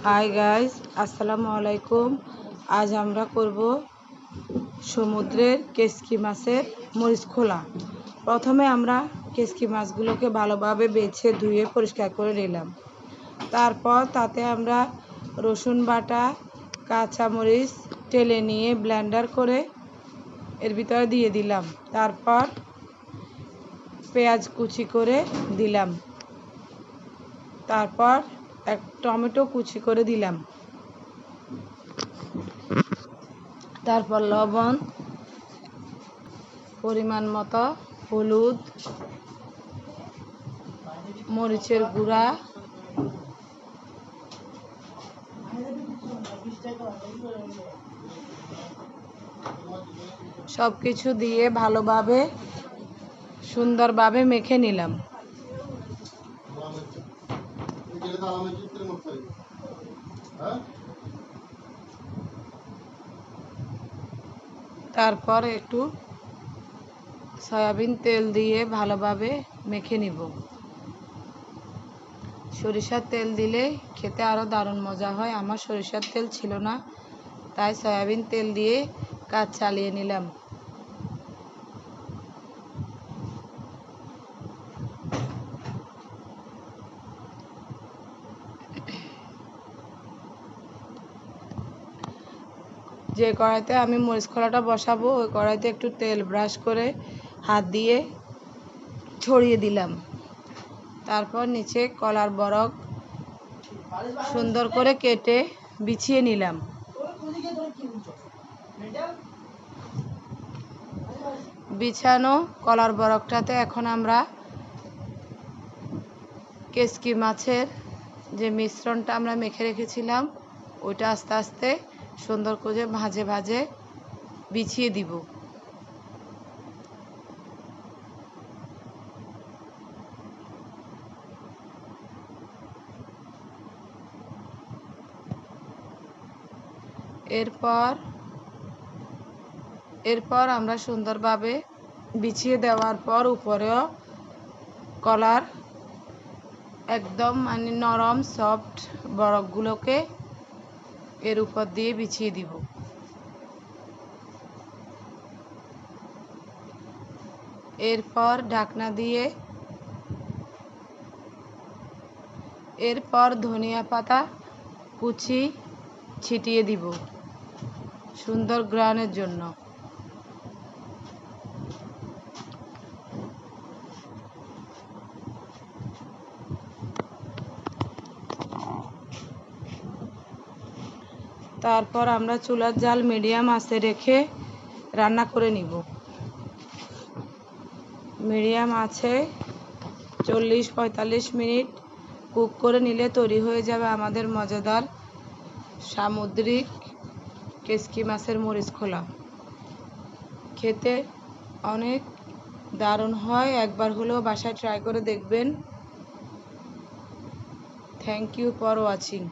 Hi guys, আসসালামু আলাইকুম। আজ আমরা করব সমুদ্রের কেসকি মাছের মরিচ খোলা। প্রথমে আমরা কেসকি মাছগুলোকে ভালোভাবে বেছে ধুয়ে পরিষ্কার করে নিলাম। তারপর তাতে আমরা রসুন বাটা, কাঁচামরিচ টেলে নিয়ে ব্লেন্ডার করে এর ভিতরে দিয়ে দিলাম। তারপর পেঁয়াজ কুচি করে দিলাম। তারপর এক টমেটো কুচি করে দিলাম। তারপর লবণ, পরিমাণ মতো হলুদ, মরিচের গুঁড়া, সব কিছু দিয়ে ভালোভাবে সুন্দরভাবে মেখে নিলাম। তারপর একটু সয়াবিন তেল দিয়ে ভালোভাবে মেখে নিব। সরিষার তেল দিলে খেতে আরও দারুণ মজা হয়। আমার সরিষার তেল ছিল না, তাই সয়াবিন তেল দিয়ে কাজ চালিয়ে নিলাম। যে কড়াইতে আমি মরিচ খোলাটা বসাবো, ওই কড়াইতে একটু তেল ব্রাশ করে হাত দিয়ে ছড়িয়ে দিলাম। তারপর নিচে কলার বরক সুন্দর করে কেটে বিছিয়ে নিলাম। বিছানো কলার বরকটাতে এখন আমরা কেসকি মাছের যে মিশ্রণটা আমরা মেখে রেখেছিলাম, ওইটা আস্তে আস্তে সুন্দর করে ভাজে ভাজে বিছিয়ে দিব। এরপর আমরা সুন্দরভাবে বিছিয়ে দেওয়ার পর উপরেও কলার একদম নরম সফট বরকগুলোকে এর উপর দিয়ে বিছিয়ে দিব। এরপর ঢাকনা দিয়ে ধনিয়া পাতা কুচি ছিটিয়ে দিব সুন্দর ঘ্রাণের জন্য। তারপর আমরা চুলার জাল মিডিয়াম আঁচে রেখে রান্না করে নিব। মিডিয়াম আছে 40-45 মিনিট কুক করে নিলে তৈরি হয়ে যাবে আমাদের মজাদার সামুদ্রিক কেসকি মাছের মরিচ খোলা। খেতে অনেক দারুণ হয়, একবার হলেও বাসায় ট্রাই করে দেখবেন। Thank you for watching.